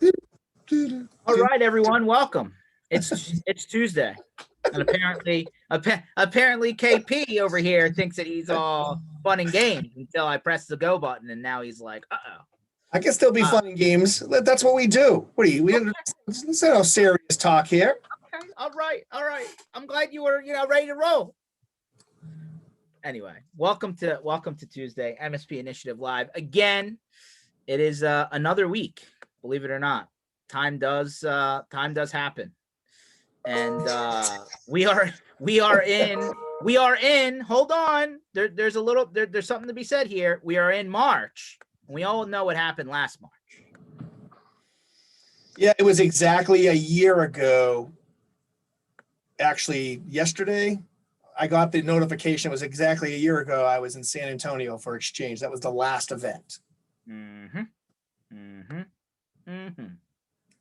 All right, everyone, welcome. It's Tuesday, and apparently KP over here thinks that he's all fun and games until I press the go button, and now he's like, "Uh-oh." I can still be fun and games. That's what we do. What are you? It's not no serious talk here. Okay, all right. I'm glad you were, ready to roll. Anyway, welcome to Tuesday, MSP Initiative Live again. It is another week, believe it or not. Time does happen, and we are in. Hold on, there's something to be said here. We are in March. We all know what happened last March. Yeah, it was exactly a year ago. Actually, yesterday, I got the notification. It was exactly a year ago. I was in San Antonio for Exchange. That was the last event.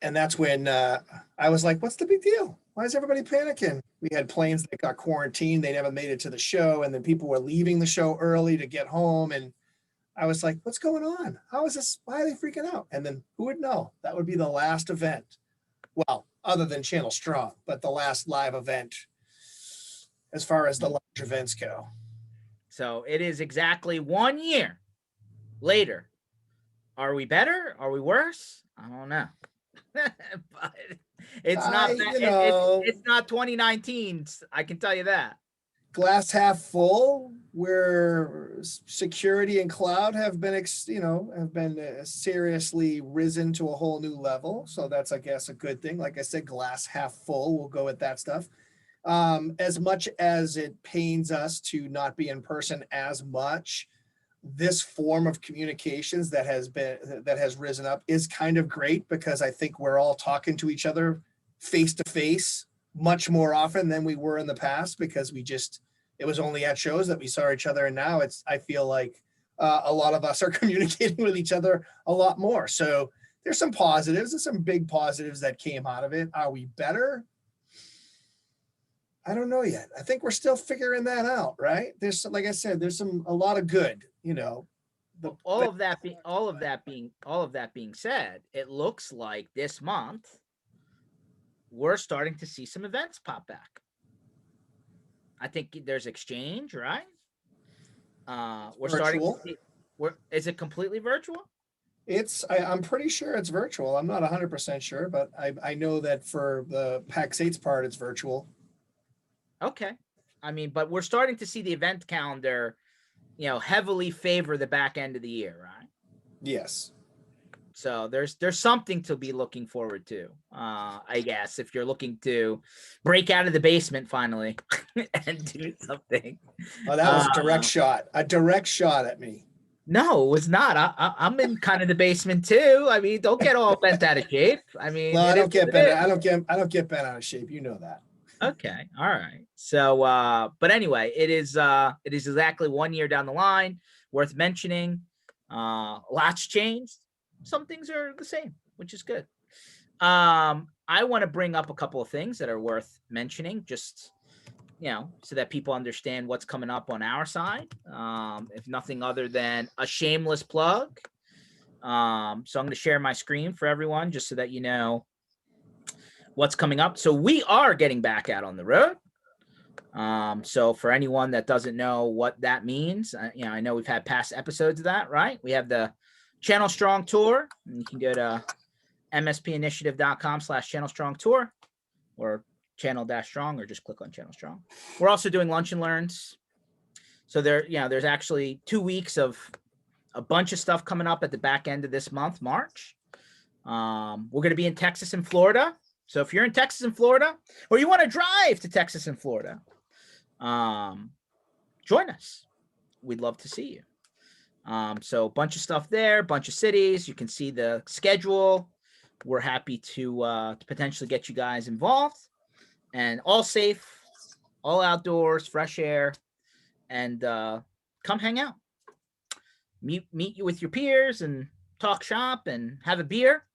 And that's when I was like, what's the big deal? Why is everybody panicking? We had planes that got quarantined. They never made it to the show. And then people were leaving the show early to get home. And I was like, what's going on? How is this? Why are they freaking out? And then who would know? That would be the last event. Well, other than Channel Strong, but the last live event as far as the large events go. So it is exactly 1 year later. Are we better? Are we worse? I don't know. But it's not it's not 2019. I can tell you that. Glass half full, where security and cloud have been seriously risen to a whole new level. So that's, I guess, a good thing. Like I said, glass half full. We'll go with that stuff. As much as it pains us to not be in person as much, this form of communications that has risen up is kind of great, because I think we're all talking to each other face to face much more often than we were in the past, because it was only at shows that we saw each other. And now I feel like a lot of us are communicating with each other a lot more. So there's some positives and some big positives that came out of it. Are we better? I don't know yet. I think we're still figuring that out, right? There's, like I said, there's a lot of good, all of that being said, it looks like this month we're starting to see some events pop back. I think there's Exchange, right? We're virtual. starting to see, is it completely virtual? I'm pretty sure it's virtual. I'm not 100% sure, but I know that for the PAX8's part, it's virtual. Okay. I mean, but we're starting to see the event calendar, heavily favor the back end of the year, right? Yes. So there's something to be looking forward to, I guess, if you're looking to break out of the basement finally and do something. Oh, that was a direct shot at me. No, it was not. I'm in kind of the basement too. I mean, don't get all bent out of shape. I mean, well, I don't get bent out of shape. You know that. Okay. All right. So, but anyway, it is exactly 1 year down the line. Worth mentioning. Lots changed. Some things are the same, which is good. I want to bring up a couple of things that are worth mentioning, just, so that people understand what's coming up on our side. If nothing other than a shameless plug. So I'm going to share my screen for everyone, just so that you know what's coming up. So we are getting back out on the road. So for anyone that doesn't know what that means, I know we've had past episodes of that, right? We have the Channel Strong Tour, and you can go to mspinitiative.com/Channel Strong Tour, or Channel-Strong, or just click on Channel Strong. We're also doing lunch and learns. So there's actually 2 weeks of a bunch of stuff coming up at the back end of this month, March. We're going to be in Texas and Florida. So if you're in Texas and Florida, or you want to drive to Texas and Florida, join us. We'd love to see you. So a bunch of stuff there, a bunch of cities. You can see the schedule. We're happy to potentially get you guys involved, and all safe, all outdoors, fresh air, and come hang out. Meet you with your peers and talk shop and have a beer.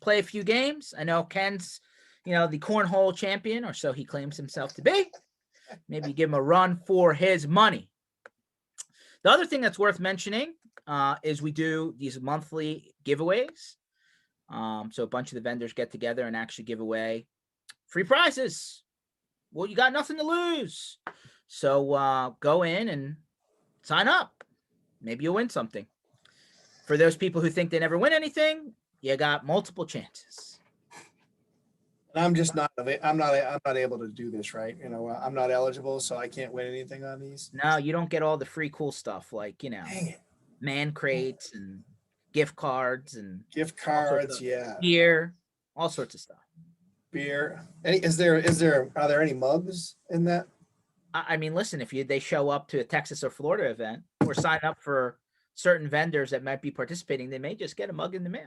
Play a few games. I know Ken's, the cornhole champion, or so he claims himself to be. Maybe give him a run for his money. The other thing that's worth mentioning is we do these monthly giveaways. So a bunch of the vendors get together and actually give away free prizes. Well, you got nothing to lose. So go in and sign up. Maybe you'll win something. For those people who think they never win anything, you got multiple chances. And I'm not able to do this, right? You know, I'm not eligible, so I can't win anything on these. No, you don't get all the free cool stuff like, Dang it. man crates and gift cards and Gift all sorts cards, of yeah. gear, all sorts of stuff. Beer. Are there any mugs in that? I mean, listen, if they show up to a Texas or Florida event or sign up for certain vendors that might be participating, they may just get a mug in the mail.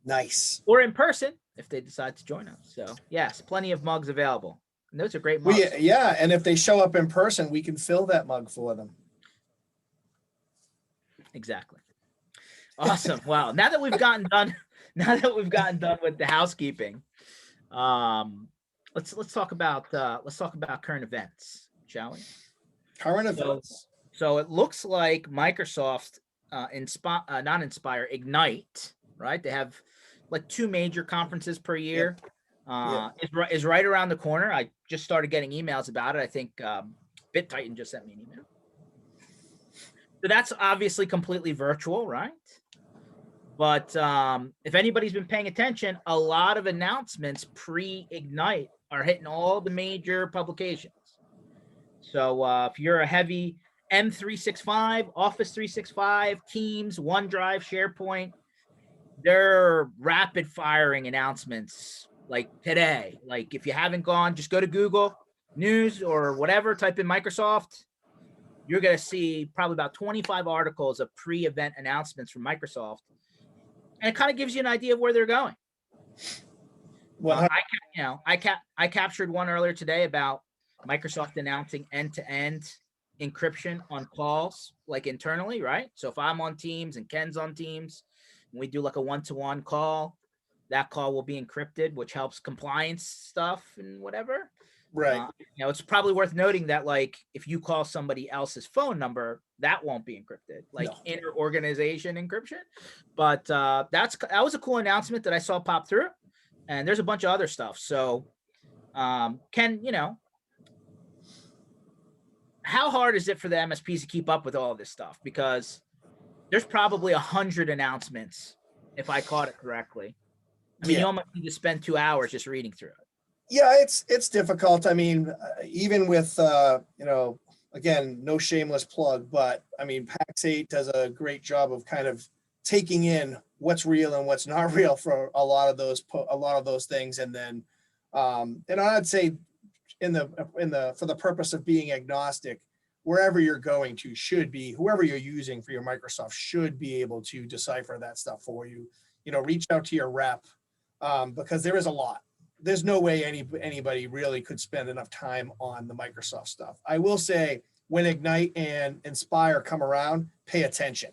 Nice. Or in person if they decide to join us. So yes, plenty of mugs available. And those are great mugs. Yeah, and if they show up in person, we can fill that mug for them. Exactly. Awesome. Wow. Now that we've gotten done with the housekeeping, let's talk about current events, shall we? Current events. So it looks like Microsoft Ignite, right? They have like 2 major conferences per year. Is right around the corner. I just started getting emails about it. I think BitTitan just sent me an email. So that's obviously completely virtual, right? But if anybody's been paying attention, a lot of announcements pre-Ignite are hitting all the major publications. So if you're a heavy M365, Office 365, Teams, OneDrive, SharePoint, they're rapid firing announcements like today. Like if you haven't gone, just go to Google News or whatever, type in Microsoft. You're going to see probably about 25 articles of pre-event announcements from Microsoft. And it kind of gives you an idea of where they're going. Well, I captured one earlier today about Microsoft announcing end-to-end encryption on calls, like internally, right? So if I'm on Teams and Ken's on Teams, and we do like a one-to-one call, that call will be encrypted, which helps compliance stuff and whatever. Right. It's probably worth noting that like if you call somebody else's phone number, that won't be encrypted, like inter-organization encryption. But that was a cool announcement that I saw pop through, and there's a bunch of other stuff. So Ken, how hard is it for the MSPs to keep up with all this stuff? Because there's probably 100 announcements if I caught it correctly. I mean, you almost need to spend 2 hours just reading through it. Yeah, it's difficult. I mean, even with, again, no shameless plug, but I mean, PAX8 does a great job of kind of taking in what's real and what's not real for a lot of those things. And then, and I'd say for the purpose of being agnostic, wherever you're going to should be, whoever you're using for your Microsoft should be able to decipher that stuff for you. Reach out to your rep because there is a lot. There's no way anybody really could spend enough time on the Microsoft stuff. I will say when Ignite and Inspire come around, pay attention.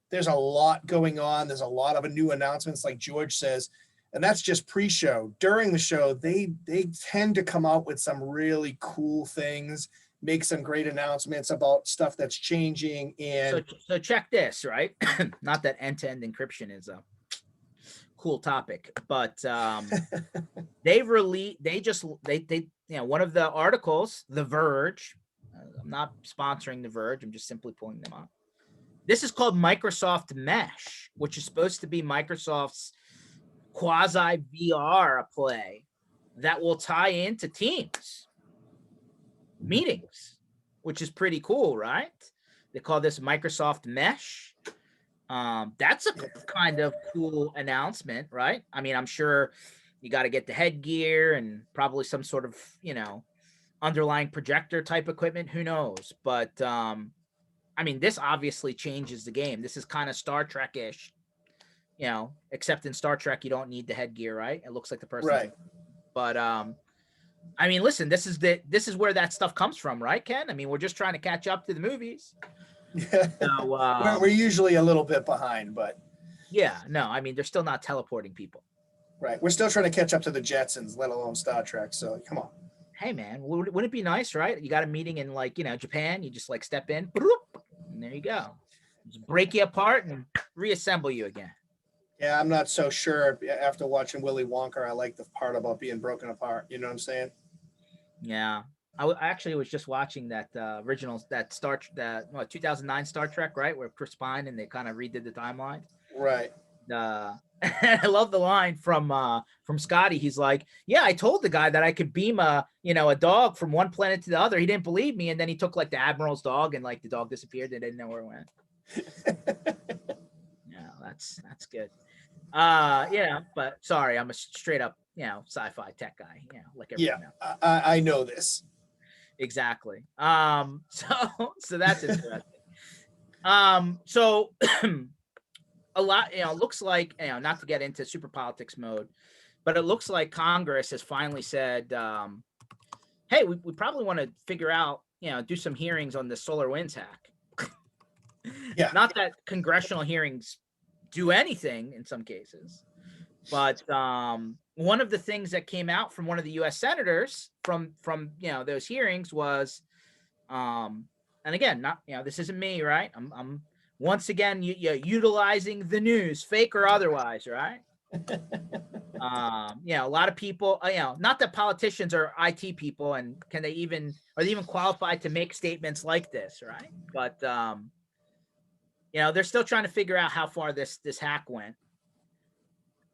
There's a lot going on. There's a lot of new announcements, like George says, and that's just pre-show. During the show, they tend to come out with some really cool things, make some great announcements about stuff that's changing. And so check this, right? Not that end-to-end encryption is a cool topic, but they one of the articles, The Verge, I'm not sponsoring The Verge, I'm just simply pulling them up. This is called Microsoft Mesh, which is supposed to be Microsoft's quasi VR play that will tie into Teams meetings, which is pretty cool, right? They call this Microsoft Mesh. That's a kind of cool announcement, right? I mean, I'm sure you got to get the headgear and probably some sort of, underlying projector type equipment. Who knows? But I mean, this obviously changes the game. This is kind of Star Trek-ish, except in Star Trek, you don't need the headgear, right? It looks like the person. Right. But I mean, listen, this is where that stuff comes from, right, Ken? I mean, we're just trying to catch up to the movies. So, we're usually a little bit behind, but yeah, no, I mean, they're still not teleporting people. Right. We're still trying to catch up to the Jetsons, let alone Star Trek. So come on. Hey, man, wouldn't it be nice, right? You got a meeting in Japan, you just step in, and there you go. Just break you apart and reassemble you again. Yeah, I'm not so sure. After watching Willy Wonka, I like the part about being broken apart. You know what I'm saying? Yeah. I actually was just watching that original, that 2009 Star Trek, right? Where Chris Pine and they kind of redid the timeline. Right. I love the line from Scotty. He's like, yeah, I told the guy that I could beam a dog from one planet to the other. He didn't believe me. And then he took like the Admiral's dog and like the dog disappeared. They didn't know where it went. Yeah, that's good. But sorry, I'm a straight up, sci-fi tech guy, like everyone else. I know this. Exactly. So that's interesting. So a lot, looks like, not to get into super politics mode, but it looks like Congress has finally said, hey, we probably want to figure out, do some hearings on the SolarWinds hack. Yeah. Not that congressional hearings do anything in some cases, but one of the things that came out from one of the U.S. senators from those hearings was, and again, not this isn't me, right? I'm once again utilizing the news, fake or otherwise, right? A lot of people, not that politicians are IT people, and are they even qualified to make statements like this, right? But they're still trying to figure out how far this hack went.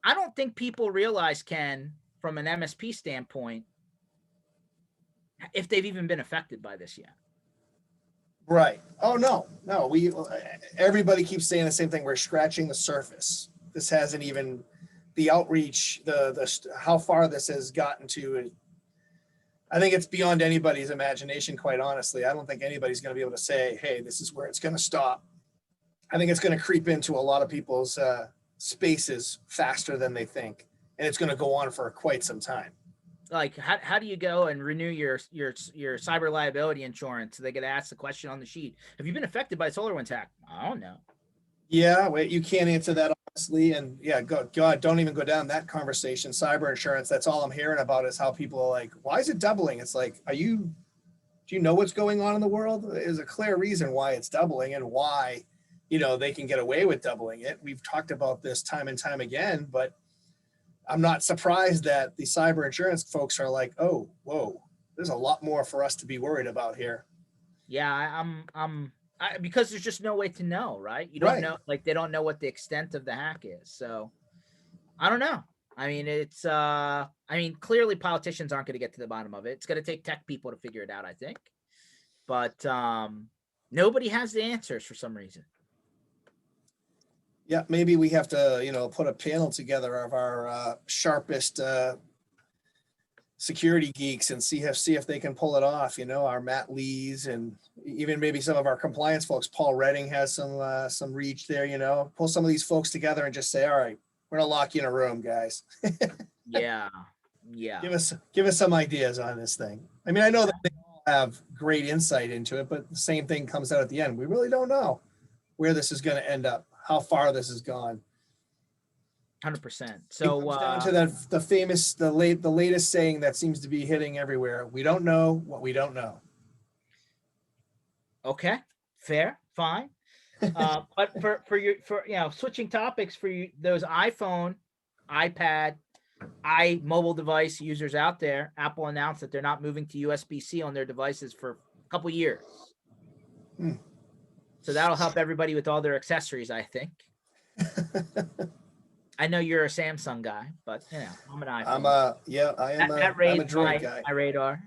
I don't think people realize, Ken, from an MSP standpoint, if they've even been affected by this yet. Right. Oh, no. Everybody keeps saying the same thing. We're scratching the surface. This hasn't even, the outreach, the how far this has gotten to. I think it's beyond anybody's imagination, quite honestly. I don't think anybody's going to be able to say, hey, this is where it's going to stop. I think it's going to creep into a lot of people's spaces faster than they think, and it's going to go on for quite some time. Like, how do you go and renew your cyber liability insurance? They get asked the question on the sheet: have you been affected by SolarWinds hack? I don't know. Yeah, wait, you can't answer that honestly, and yeah, God, don't even go down that conversation. Cyber insurance, that's all I'm hearing about is how people are like, why is it doubling? It's like, do you know what's going on in the world? There's a clear reason why it's doubling and why they can get away with doubling it. We've talked about this time and time again, but I'm not surprised that the cyber insurance folks are like, oh, whoa, there's a lot more for us to be worried about here. Yeah, because there's just no way to know, right? You don't know, like they don't know what the extent of the hack is. So I don't know. I mean, clearly politicians aren't going to get to the bottom of it. It's going to take tech people to figure it out, I think. But nobody has the answers for some reason. Yeah, maybe we have to, put a panel together of our sharpest security geeks and see if they can pull it off. Our Matt Lees and even maybe some of our compliance folks. Paul Redding has some reach there. Pull some of these folks together and just say, all right, we're gonna lock you in a room, guys. Yeah. Give us some ideas on this thing. I mean, I know that they all have great insight into it, but the same thing comes out at the end. We really don't know where this is going to end up, how far this has gone. 100%. So it comes down to the latest saying that seems to be hitting everywhere. We don't know what we don't know. Okay, fair, fine. But for switching topics for you, those iPhone, iPad, mobile device users out there, Apple announced that they're not moving to USB-C on their devices for a couple years. So that'll help everybody with all their accessories, I think. I know you're a Samsung guy, but I'm an iPhone. I'm a Droid guy. My radar.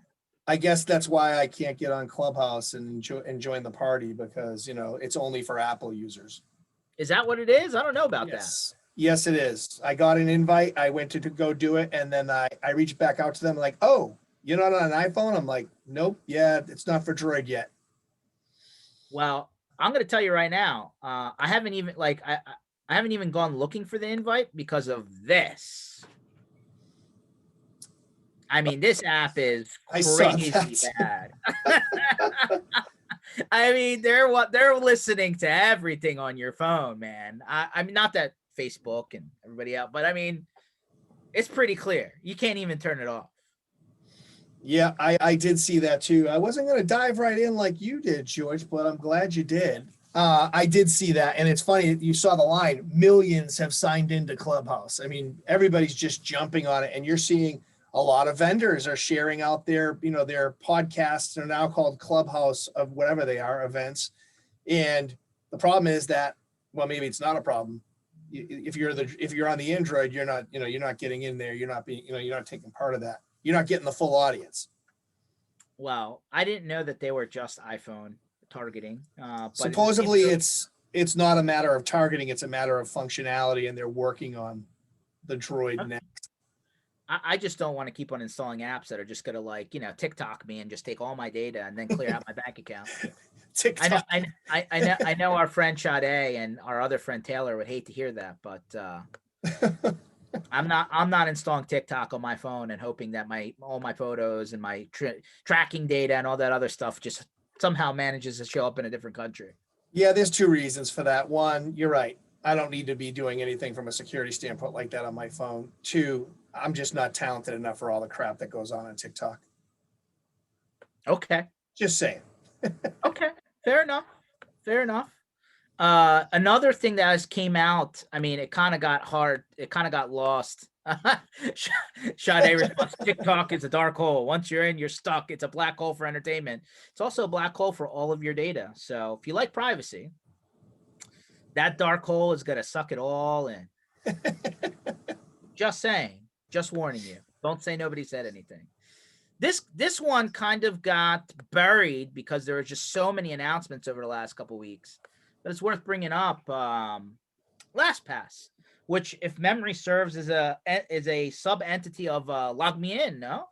I guess that's why I can't get on Clubhouse and join the party because it's only for Apple users. Is that what it is? I don't know about that. Yes, it is. I got an invite. I went to go do it, and then I reached back out to them like, oh, you're not on an iPhone? I'm like, nope. Yeah, it's not for Droid yet. Well, I'm going to tell you right now. I haven't even gone looking for the invite because of this. I mean, this app is crazy bad. I mean, they're listening to everything on your phone, man. I mean, not that Facebook and everybody else, but I mean, it's pretty clear. You can't even turn it off. Yeah, I did see that too. I wasn't going to dive right in like you did, George, but I'm glad you did. I did see that, and it's funny, you saw the line, millions have signed into Clubhouse. I mean, everybody's just jumping on it, and you're seeing a lot of vendors are sharing out their, their podcasts are now called Clubhouse of whatever they are, events. And the problem is that, well, maybe it's not a problem. If you're on the Android, you're not getting in there. You're not you're not taking part of that. You're not getting the full audience. Well, I didn't know that they were just iPhone targeting. But Supposedly it's not a matter of targeting, it's a matter of functionality, and they're working on the Droid Okay. next. I just don't want to keep on installing apps that are just gonna TikTok me and just take all my data and then clear out my bank account. TikTok. I know our friend Sade and our other friend Taylor would hate to hear that, but I'm not installing TikTok on my phone and hoping that all my photos and my tracking data and all that other stuff just somehow manages to show up in a different country. Yeah, there's two reasons for that. One, you're right. I don't need to be doing anything from a security standpoint like that on my phone. Two, I'm just not talented enough for all the crap that goes on TikTok. Okay. Just saying. Okay. Fair enough. Another thing that has came out, I mean, it kind of got hard. It kind of got lost. Sade responds, TikTok is a dark hole. Once you're in, you're stuck. It's a black hole for entertainment. It's also a black hole for all of your data. So if you like privacy, that dark hole is going to suck it all in. Just saying, just warning you. Don't say nobody said anything. This one kind of got buried because there were just so many announcements over the last couple of weeks. But it's worth bringing up. Lastpass, which, if memory serves, is a sub entity of LogMeIn. No.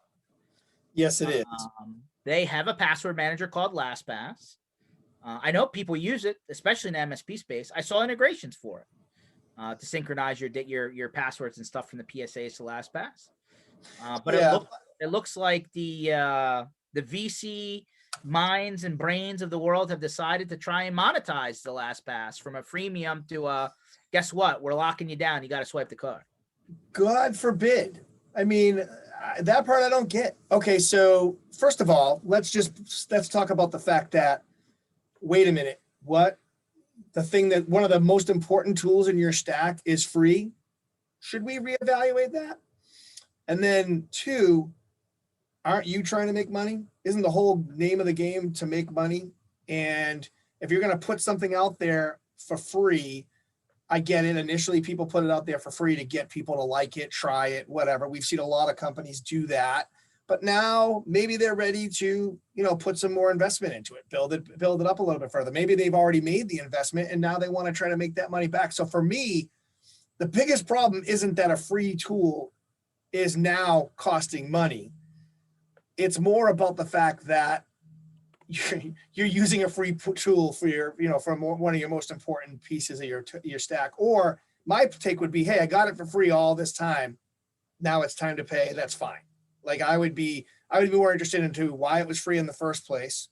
Yes, it is. They have a password manager called Lastpass. I know people use it, especially in the MSP space. I saw integrations for it to synchronize your passwords and stuff from the PSAs to LastPass. But yeah. It looks like the VC minds and brains of the world have decided to try and monetize the Lastpass from a freemium to guess what? We're locking you down. You got to swipe the card. God forbid. I mean, that part I don't get. Okay, so first of all, let's talk about the fact that, wait a minute, what? The thing that one of the most important tools in your stack is free? Should we reevaluate that? And then two, aren't you trying to make money? Isn't the whole name of the game to make money? And if you're going to put something out there for free, I get it. Initially, people put it out there for free to get people to like it, try it, whatever. We've seen a lot of companies do that. But now maybe they're ready to, put some more investment into it, build it up a little bit further. Maybe they've already made the investment and now they want to try to make that money back. So for me, the biggest problem isn't that a free tool is now costing money. It's more about the fact that you're using a free tool for one of your most important pieces of your stack. Or my take would be, hey, I got it for free all this time. Now it's time to pay. That's fine. Like I would be more interested into why it was free in the first place,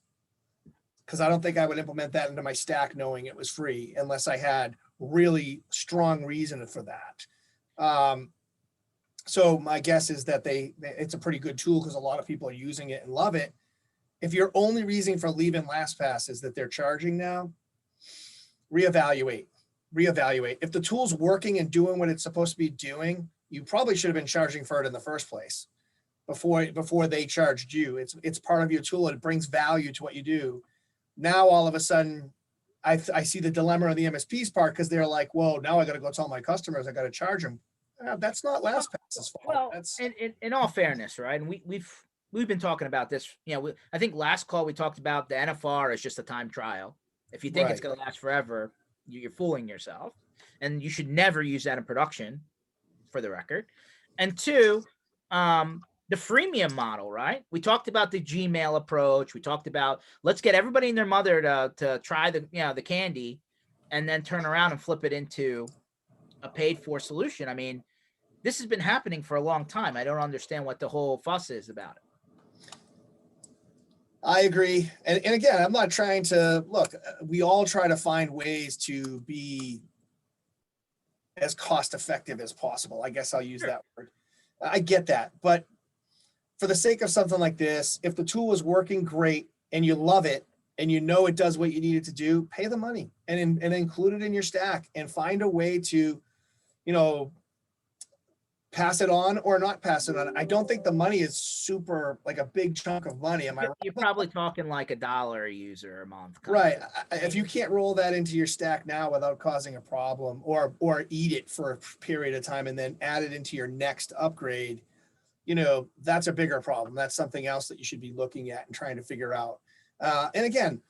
because I don't think I would implement that into my stack knowing it was free unless I had really strong reason for that. So my guess is that it's a pretty good tool because a lot of people are using it and love it. If your only reason for leaving LastPass is that they're charging now, reevaluate. If the tool's working and doing what it's supposed to be doing, you probably should have been charging for it in the first place before they charged you. It's part of your tool. It brings value to what you do. Now, all of a sudden, I see the dilemma of the MSP's part because they're like, whoa, now I got to go tell my customers I got to charge them. That's not LastPass's fault. Well, that's in all fairness, right? And we've been talking about this. I think last call we talked about the NFR is just a time trial. If you think it's going to last forever, you're fooling yourself, and you should never use that in production, for the record. And two, the freemium model, right? We talked about the Gmail approach. We talked about let's get everybody and their mother to try the candy, and then turn around and flip it into a paid for solution. I mean, this has been happening for a long time. I don't understand what the whole fuss is about it. I agree. And again, I'm not trying to look, we all try to find ways to be as cost effective as possible. I guess I'll use that word. I get that. But for the sake of something like this, if the tool is working great and you love it, and you know it does what you need it to do, pay the money and include it in your stack and find a way to, you know, pass it on or not pass it on. I don't think the money is super like a big chunk of money. Am I right? You're probably talking like $1 a user a month. Right. If you can't roll that into your stack now without causing a problem, or eat it for a period of time and then add it into your next upgrade, you know, that's a bigger problem. That's something else that you should be looking at and trying to figure out. And again,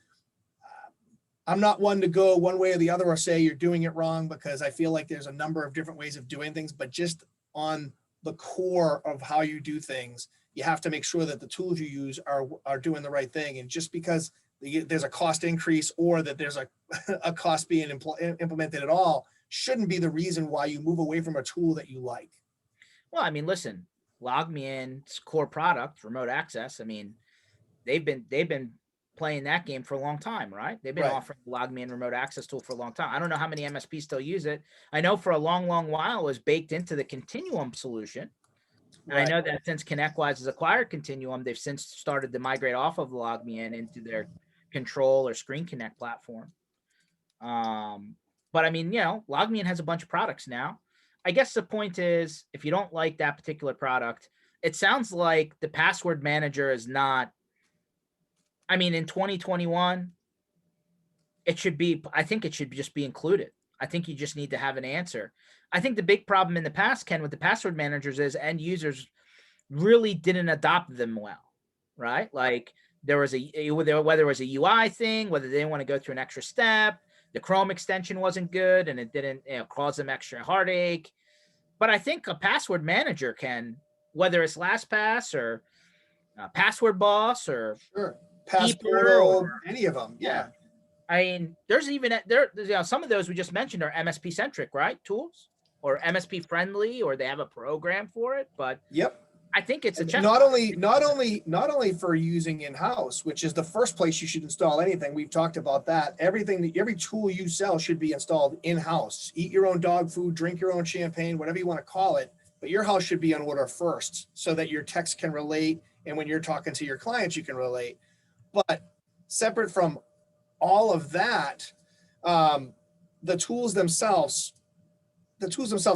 I'm not one to go one way or the other or say you're doing it wrong, because I feel like there's a number of different ways of doing things, but just on the core of how you do things, you have to make sure that the tools you use are doing the right thing. And just because there's a cost increase or that there's a cost being implemented at all shouldn't be the reason why you move away from a tool that you like. Well, I mean, listen, LogMeIn's core product, remote access. I mean, they've been playing that game for a long time, right? They've been offering the LogMeIn remote access tool for a long time. I don't know how many MSPs still use it. I know for a long, long while it was baked into the Continuum solution. And I know that since ConnectWise has acquired Continuum, they've since started to migrate off of LogMeIn into their Control or Screen Connect platform. But I mean, you know, LogMeIn has a bunch of products now. I guess the point is, if you don't like that particular product, it sounds like the password manager is not, I mean, in 2021, it should be, I think it should just be included. I think you just need to have an answer. I think the big problem in the past, Ken, with the password managers is end users really didn't adopt them well, right? Like there was whether it was a UI thing, whether they didn't want to go through an extra step, the Chrome extension wasn't good and it didn't, you know, cause them extra heartache. But I think a password manager can, whether it's LastPass or Password Boss or Passportal, any of them. Yeah. I mean, there's even you know, some of those we just mentioned are MSP centric, right? Tools or MSP friendly, or they have a program for it. But I think it's a not only for using in-house, which is the first place you should install anything. We've talked about that. Every tool you sell should be installed in-house. Eat your own dog food, drink your own champagne, whatever you want to call it. But your house should be on order first so that your techs can relate. And when you're talking to your clients, you can relate. But separate from all of that, the tools themselves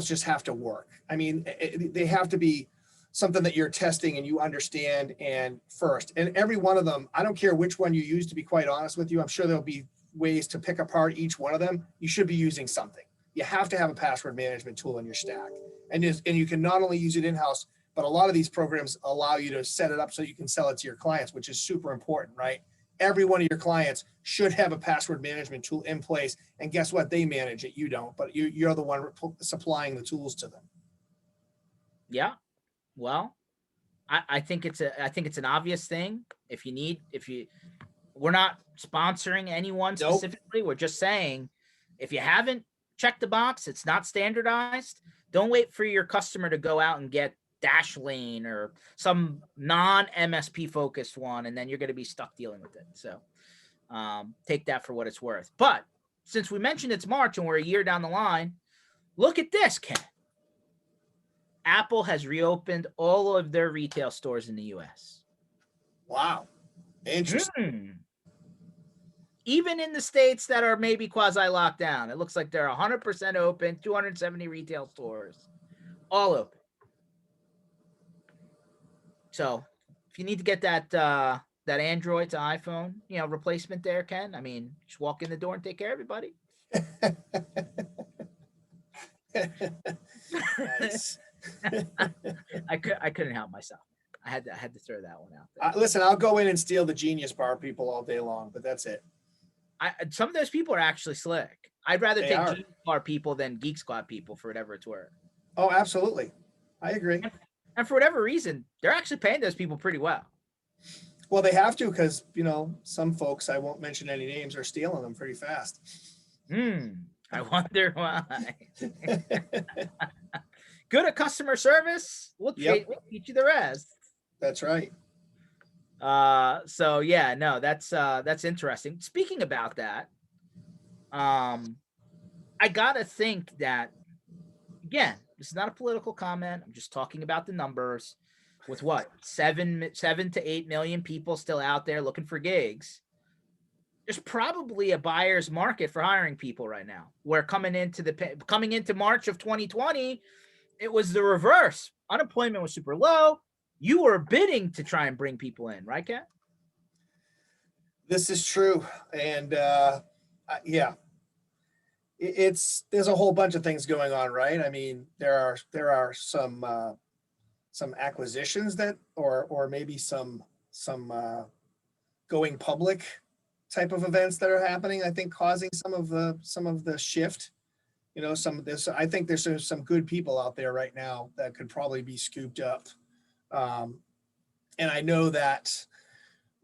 just have to work. I mean, they have to be something that you're testing and you understand and first. And every one of them, I don't care which one you use, to be quite honest with you, I'm sure there'll be ways to pick apart each one of them. You should be using something. You have to have a password management tool in your stack. And you can not only use it in-house, but a lot of these programs allow you to set it up so you can sell it to your clients, which is super important, right? Every one of your clients should have a password management tool in place. And guess what? They manage it. You don't, but you're the one supplying the tools to them. Yeah. Well, I think it's an obvious thing. We're not sponsoring anyone specifically. We're just saying, if you haven't checked the box, it's not standardized. Don't wait for your customer to go out and get Dashlane or some non-MSP focused one, and then you're going to be stuck dealing with it. So take that for what it's worth. But since we mentioned it's March and we're a year down the line, look at this, Ken. Apple has reopened all of their retail stores in the US. Wow. Interesting. Even in the states that are maybe quasi locked down, it looks like they're 100% open, 270 retail stores, all open. So if you need to get that Android to iPhone, you know, replacement there, Ken, I mean, just walk in the door and take care of everybody. Nice. I couldn't help myself. I had to throw that one out there. Listen, I'll go in and steal the Genius Bar people all day long, but that's it. Some of those people are actually slick. I'd rather take Genius Bar people than Geek Squad people, for whatever it's worth. Oh, absolutely. I agree. And for whatever reason, they're actually paying those people pretty well. Well, they have to, because, you know, some folks, I won't mention any names, are stealing them pretty fast. I wonder why. Good at customer service. We'll teach you the rest. That's right. So yeah, no, that's interesting. Speaking about that, I gotta think that, again, this is not a political comment. I'm just talking about the numbers. With what, 7 to 8 million people still out there looking for gigs. there's probably a buyer's market for hiring people right now. Where coming into March of 2020, it was the reverse. Unemployment was super low. You were bidding to try and bring people in, right, Kat? This is true. And yeah, there's a whole bunch of things going on, right? I mean, there are some acquisitions that, or maybe some going public type of events that are happening, I think, causing some of the shift. You know, some of this, I think there's some good people out there right now that could probably be scooped up. And I know that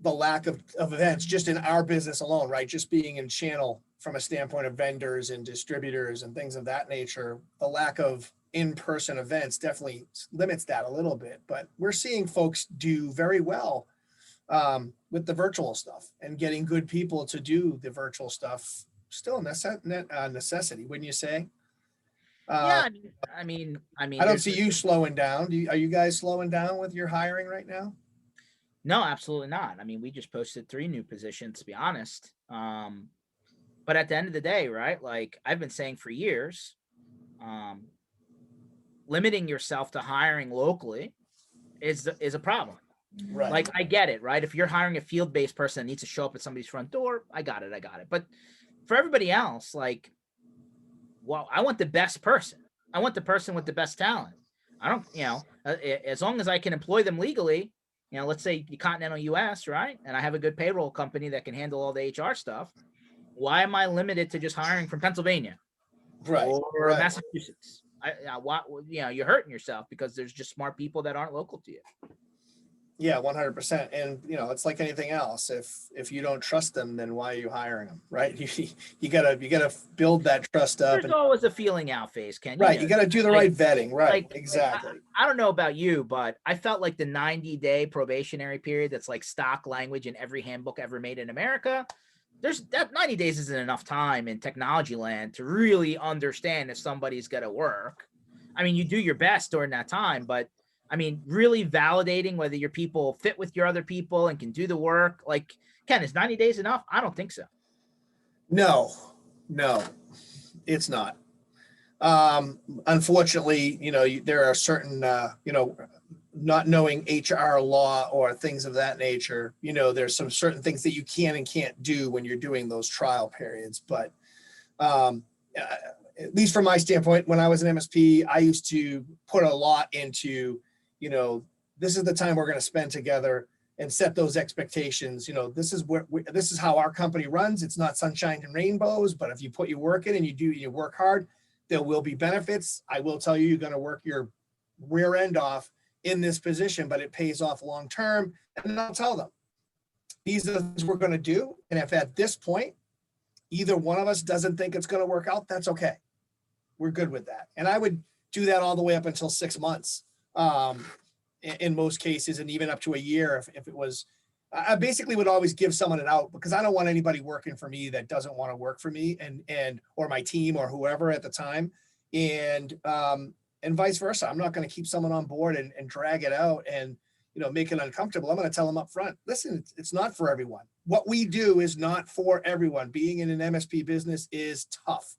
the lack of events just in our business alone, right? Just being in channel from a standpoint of vendors and distributors and things of that nature, the lack of in-person events definitely limits that a little bit. But we're seeing folks do very well with the virtual stuff, and getting good people to do the virtual stuff still a necessity, wouldn't you say? Yeah, Uh, I don't there's see you slowing down. Are you guys slowing down with your hiring right now? no, absolutely not. I mean, we just posted 3 new positions, to be honest. But at the end of the day, right? Like I've been saying for years, um, limiting yourself to hiring locally is a problem. Right. Like I get it, right? If you're hiring a field-based person that needs to show up at somebody's front door, I got it. But for everybody else, like, well, I want the best person. I want the person with the best talent. I don't, as long as I can employ them legally, let's say the continental US, right? And I have a good payroll company that can handle all the HR stuff. Why am I limited to just hiring from Pennsylvania Right. or Right. Massachusetts? You're hurting yourself because there's just smart people that aren't local to you. Yeah, 100%. And it's like anything else. If you don't trust them, then why are you hiring them, right? You gotta build that trust up. There's always a feeling out phase, Ken. Right, you gotta do the right vetting. Right, exactly. I don't know about you, but I felt like the 90-day probationary period that's like stock language in every handbook ever made in America. That 90 days isn't enough time in technology land to really understand if somebody's gonna work. I mean, you do your best during that time, but I mean, really validating whether your people fit with your other people and can do the work. Like, Ken, is 90 days enough? I don't think so. No, it's not. Unfortunately, there are certain, not knowing HR law or things of that nature, there's some certain things that you can and can't do when you're doing those trial periods. But at least from my standpoint, when I was an MSP, I used to put a lot into, this is the time we're going to spend together and set those expectations. This is how our company runs. It's not sunshine and rainbows, but if you put your work in and you work hard, there will be benefits. I will tell you, you're going to work your rear end off in this position, but it pays off long term. And I'll tell them, these are the things we're going to do. And if at this point, either one of us doesn't think it's going to work out, that's okay. We're good with that. And I would do that all the way up until 6 months. In most cases, and even up to a year if it was. I basically would always give someone an out, because I don't want anybody working for me that doesn't want to work for me and or my team or whoever at the time, and vice versa. I'm not going to keep someone on board and drag it out and make it uncomfortable. I'm going to tell them up front, listen, it's not for everyone. What we do is not for everyone. Being in an MSP business is tough.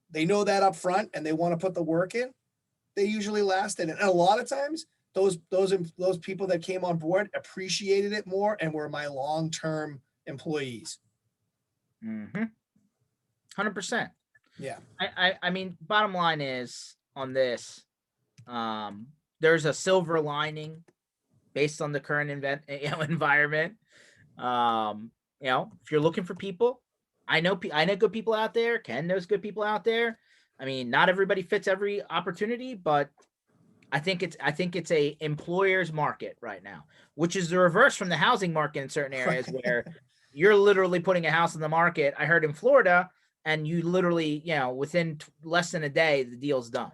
They know that up front and they want to put the work in. They usually last it. And a lot of times those people that came on board appreciated it more and were my long-term employees. 100%. Yeah. I mean, bottom line is on this, there's a silver lining based on the current environment. If you're looking for people, I know good people out there. Ken knows good people out there. I mean, not everybody fits every opportunity, but I think it's a employer's market right now, which is the reverse from the housing market in certain areas where you're literally putting a house on the market. I heard in Florida, and you literally, within less than a day, the deal's done.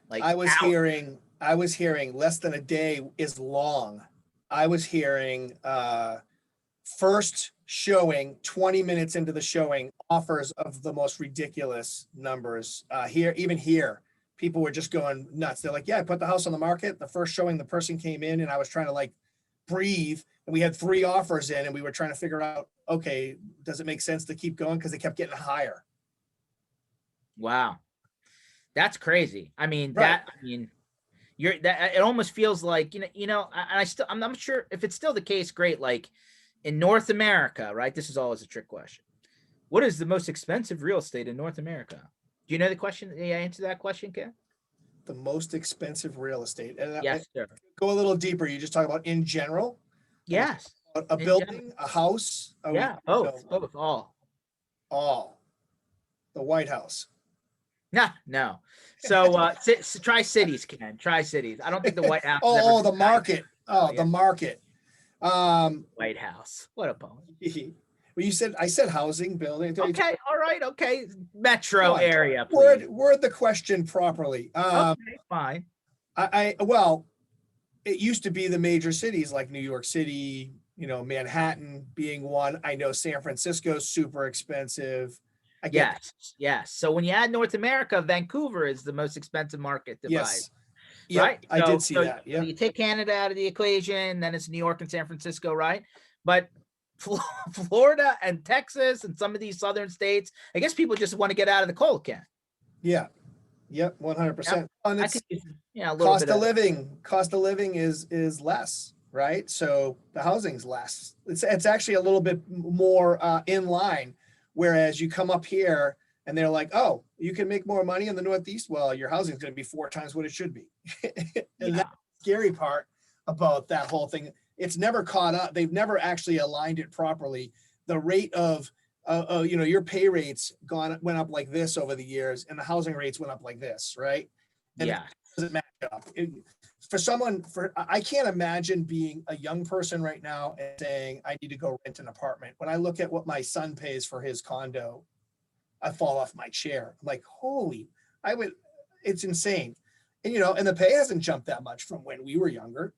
Like I was hearing less than a day is long. I was hearing first showing, 20 minutes into the showing, offers of the most ridiculous numbers. Here, people were just going nuts. They're like, yeah, I put the house on the market. The first showing, the person came in and I was trying to breathe. And we had 3 offers in, and we were trying to figure out, okay, does it make sense to keep going? Because they kept getting higher. Wow. That's crazy. I mean, Right. it almost feels like, I'm not sure if it's still the case. Great. Like in North America, right? This is always a trick question. What is the most expensive real estate in North America? Do you know the question? Yeah, answer that question, Ken. The most expensive real estate. And Yes, sir. go a little deeper. You just talk about in general. Yes. A building, a house. Yeah, both, all. The White House. Nah, no. So, try cities, Ken. Try cities. I don't think the White House. The market. The market. White House. What a pony. Well, I said housing, building. Okay, all right, okay. Metro area. Word the question properly. Okay, fine. Well, it used to be the major cities like New York City, Manhattan being one. I know San Francisco's super expensive. Yes. So when you add North America, Vancouver is the most expensive market to buy. Yes. Right. I did see that. Yeah. You take Canada out of the equation, then it's New York and San Francisco, right? But Florida and Texas and some of these southern states, I guess people just want to get out of the cold, Ken. Yeah. Yep. 100%. And it's, cost of living is less, right? So the housing's less. It's actually a little bit more in line. Whereas you come up here and they're like, oh, you can make more money in the Northeast. Well, your housing is going to be 4 times what it should be. And that's the scary part about that whole thing. It's never caught up. They've never actually aligned it properly. The rate of, your pay rates went up like this over the years, and the housing rates went up like this, right? And it doesn't match up. I can't imagine being a young person right now and saying, I need to go rent an apartment. When I look at what my son pays for his condo, I fall off my chair. I'm like, it's insane. And, and the pay hasn't jumped that much from when we were younger.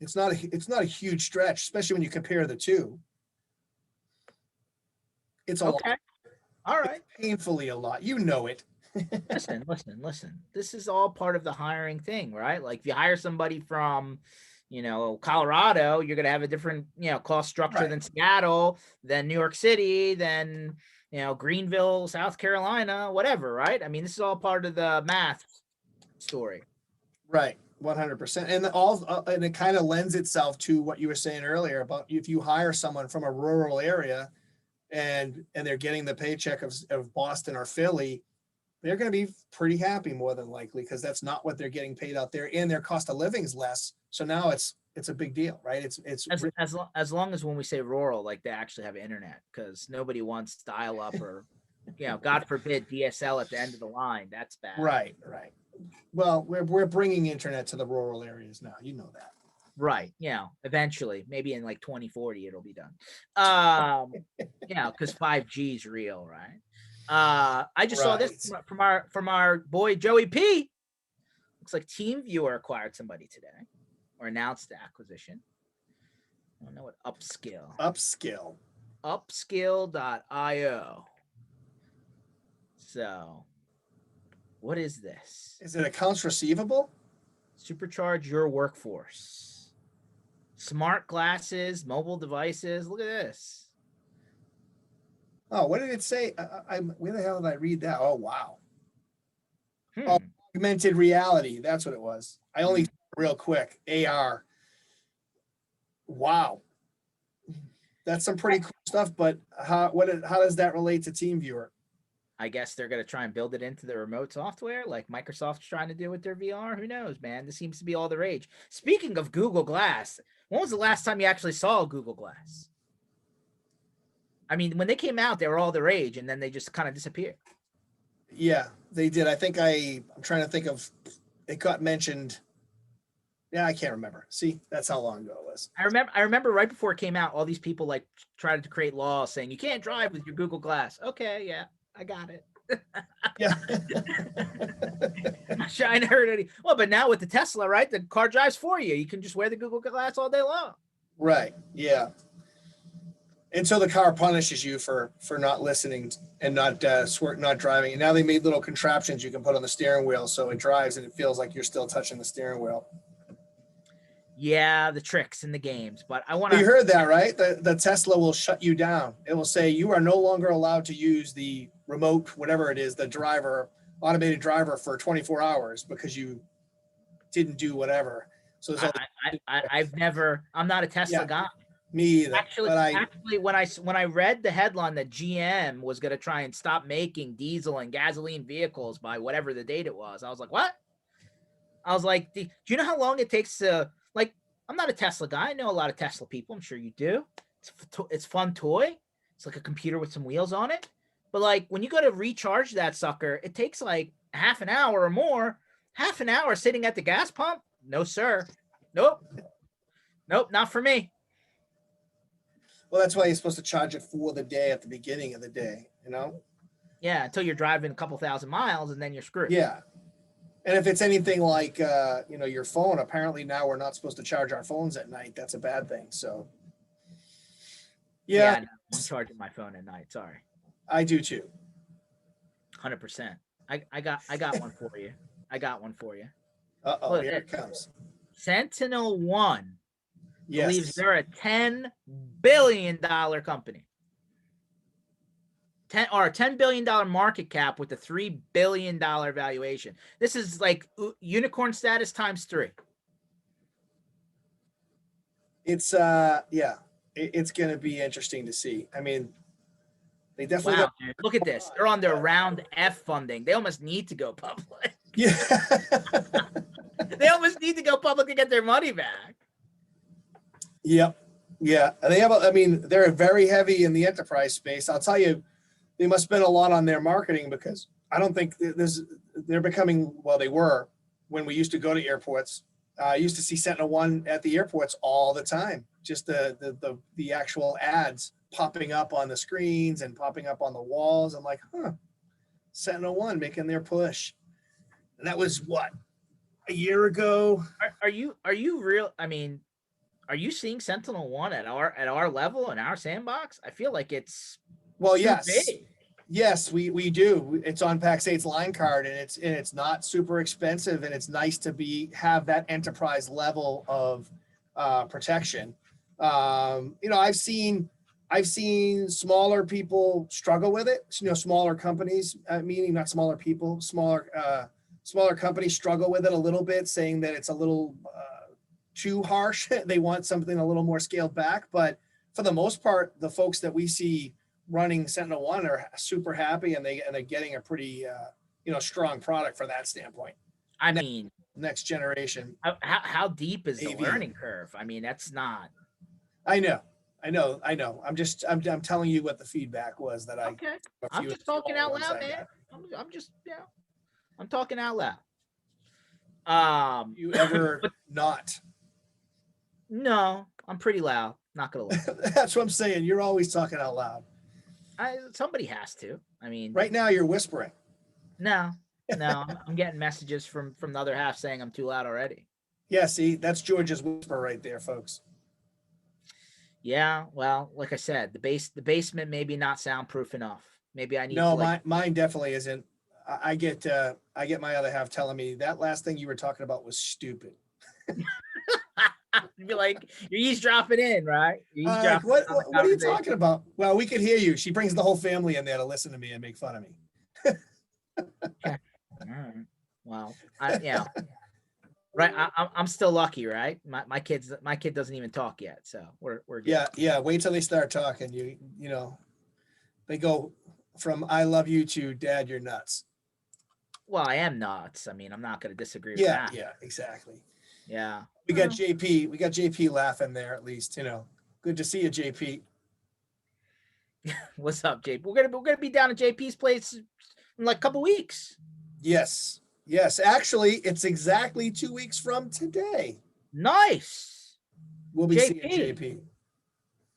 It's not a huge stretch, especially when you compare the two. It's a lot. All right. It's painfully a lot. You know it. Listen. This is all part of the hiring thing, right? Like if you hire somebody from, Colorado, you're going to have a different, cost structure than Seattle, than New York City, than, Greenville, South Carolina, whatever, right? I mean, this is all part of the math story. Right. 100%. And it kind of lends itself to what you were saying earlier about if you hire someone from a rural area and they're getting the paycheck of Boston or Philly, they're going to be pretty happy more than likely, because that's not what they're getting paid out there, and their cost of living is less. So now it's a big deal, right? It's as long as when we say rural, like they actually have internet, because nobody wants dial up or, God forbid DSL at the end of the line. That's bad. Right. Well, we're bringing internet to the rural areas now. You know that. Right. Eventually, maybe in like 2040, it'll be done. Because 5G is real, right? I just saw this from our boy Joey P. Looks like TeamViewer acquired somebody today, or announced the acquisition. I don't know what Upskill.io. So, what is this? Is it accounts receivable? Supercharge your workforce. Smart glasses, mobile devices. Look at this. Oh, what did it say? Where the hell did I read that? Oh, wow. Oh, augmented reality. That's what it was. I only real quick. AR. Wow. That's some pretty cool stuff. But how does that relate to TeamViewer? I guess they're going to try and build it into the remote software like Microsoft's trying to do with their VR. Who knows, man? This seems to be all the rage. Speaking of Google Glass, when was the last time you actually saw Google Glass? I mean, when they came out, they were all the rage, and then they just kind of disappeared. Yeah, they did. I think I'm trying to think of, it got mentioned. Yeah, I can't remember. See, that's how long ago it was. I remember right before it came out, all these people like tried to create laws saying you can't drive with your Google Glass. Okay, yeah, I got it. Yeah. I'm sure I never heard any. Well, but now with the Tesla, right? The car drives for you. You can just wear the Google Glass all day long. Right. Yeah. Until the car punishes you for not listening and not driving. And now they made little contraptions you can put on the steering wheel so it drives and it feels like you're still touching the steering wheel. Yeah, the tricks in the games, but I want You to. heard that, right? The Tesla will shut you down. It will say you are no longer allowed to use the remote, whatever it is, the driver, automated driver for 24 hours because you didn't do whatever. So there's all I've never. I'm not a Tesla yeah, guy. me either. Actually, But when I read the headline that GM was going to try and stop making diesel and gasoline vehicles by whatever the date it was, I was like, what? I was like, do you know how long it takes to like? I'm not a Tesla guy. I know a lot of Tesla people. I'm sure you do. It's fun toy. It's like a computer with some wheels on it. But like when you go to recharge that sucker, it takes like half an hour or more. Half an hour sitting at the gas pump? No, sir. Nope. Nope, not for me. well, that's why you're supposed to charge it for the day at the beginning of the day, you know? Yeah, until you're driving a couple thousand miles and then you're screwed. Yeah. And if it's anything like your phone, apparently now we're not supposed to charge our phones at night. That's a bad thing. So yeah, No, I'm charging my phone at night. Sorry. I do too. 100%. I got one for you. I got one for you. Uh-oh, Look, here it comes. Sentinel-1 believes Yes. they're a $10 billion company. $10 billion market cap with a $3 billion valuation. This is like unicorn status times 3. It's it's going to be interesting to see. I mean, they definitely Wow, dude. Look at this. They're on their round F funding. They almost need to go public. yeah. They almost need to go public to get their money back. Yep. Yeah. They have I mean, they're very heavy in the enterprise space. I'll tell you, they must spend a lot on their marketing because I don't think they're becoming, well, they were when we used to go to airports. I used to see Sentinel-1 at the airports all the time. Just the actual ads popping up on the screens and popping up on the walls. I'm like, Sentinel-1 making their push. And that was what, a year ago? Are you real? I mean, are you seeing Sentinel-1 at our level in our sandbox? I feel like it's yes. big. Yes, we do. It's on PAX8's line card, and it's not super expensive, and it's nice to have that enterprise level of protection. I've seen smaller people struggle with it. Smaller companies, meaning not smaller people, smaller companies struggle with it a little bit, saying that it's a little too harsh. They want something a little more scaled back, but for the most part, the folks that we see running Sentinel-1 are super happy, and they're getting a pretty strong product for that standpoint. I mean, next generation. How deep is the AV. learning curve? I mean, that's not. I know. I'm telling you what the feedback was that I. Okay. I'm just talking out loud, man. I'm just I'm talking out loud. You ever not? No, I'm pretty loud. Not gonna lie. That's what I'm saying. You're always talking out loud. Somebody has to. I mean, right now you're whispering. No, I'm getting messages from the other half saying I'm too loud already. Yeah, see, that's George's whisper right there, folks. Yeah, well, like I said, the basement maybe not soundproof enough. Maybe I need. No, mine definitely isn't. I get my other half telling me that last thing you were talking about was stupid. You'd be like, you're eavesdropping in, right? What are you talking about? Well, we could hear you. She brings the whole family in there to listen to me and make fun of me. Okay. All right. Well, right. I'm still lucky, right? My kid doesn't even talk yet, so we're good. Yeah. Wait till they start talking. You know, they go from "I love you" to "Dad, you're nuts." Well, I am nuts. I mean, I'm not going to disagree with that. Yeah, exactly. Yeah. We got JP. We got JP laughing there at least. Good to see you, JP. What's up, JP? We're gonna be down at JP's place in like a couple weeks. Yes. Actually, it's exactly 2 weeks from today. Nice. We'll be seeing JP.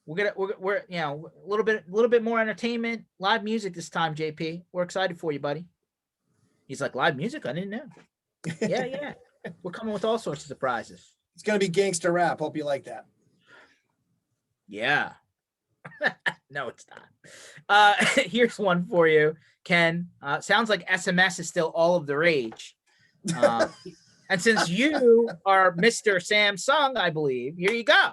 We're a little bit more entertainment, live music this time, JP. We're excited for you, buddy. He's like, live music? I didn't know. Yeah. We're coming with all sorts of surprises. It's gonna be gangster rap. Hope you like that. Yeah. No, it's not. Here's one for you, Ken. Sounds like SMS is still all of the rage. And since you are Mr. Samsung, I believe, here you go.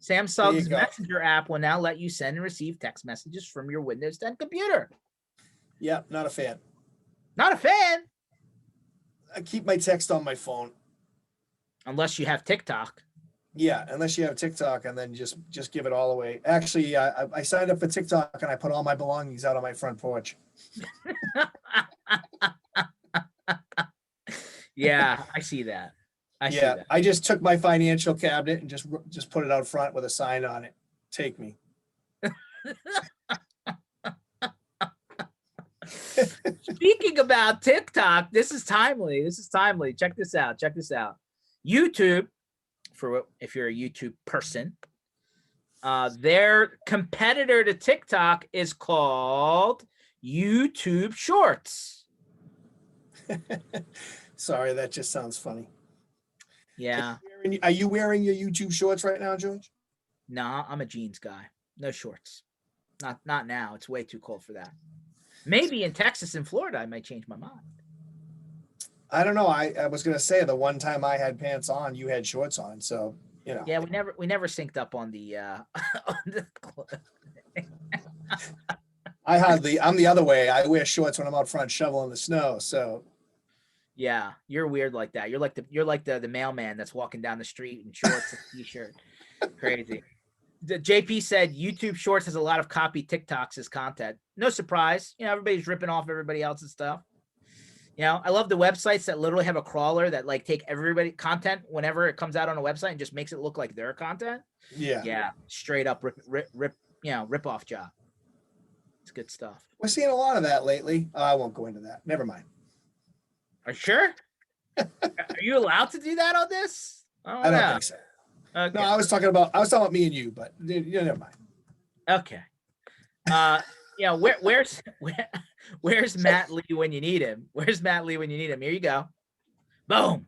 Samsung's Messenger app will now let you send and receive text messages from your Windows 10 computer. Yeah, not a fan. Not a fan. I keep my text on my phone. Unless you have TikTok. Yeah, unless you have TikTok, and then just give it all away. Actually, I signed up for TikTok and I put all my belongings out on my front porch. Yeah, I see that. I see that. I just took my financial cabinet and just put it out front with a sign on it. Take me. Speaking about TikTok, this is timely. This is timely. Check this out. Check this out. YouTube, for if you're a YouTube person, their competitor to TikTok is called YouTube Shorts. Sorry, that just sounds funny. Yeah. Are you wearing your YouTube Shorts right now, George? No, I'm a jeans guy. No shorts. Not now. It's way too cold for that. Maybe in Texas and Florida, I might change my mind. I don't know. I was gonna say the one time I had pants on, you had shorts on. So you know. Yeah, we never synced up on the I'm the other way. I wear shorts when I'm out front shoveling the snow. So yeah, you're weird like that. You're like the mailman that's walking down the street in shorts and t-shirt. Crazy. The JP said YouTube Shorts has a lot of copy TikToks as content. No surprise. You know, everybody's ripping off everybody else's stuff. You know, I love the websites that literally have a crawler that like take everybody content whenever it comes out on a website and just makes it look like their content. Yeah. Yeah. Straight up rip off job. It's good stuff. We're seeing a lot of that lately. I won't go into that. Never mind. Are you sure? Are you allowed to do that on this? I don't think so. Okay. No, I was talking about me and you, but never mind. Okay. Yeah, where's Matt Lee when you need him? Where's Matt Lee when you need him? Here you go. Boom.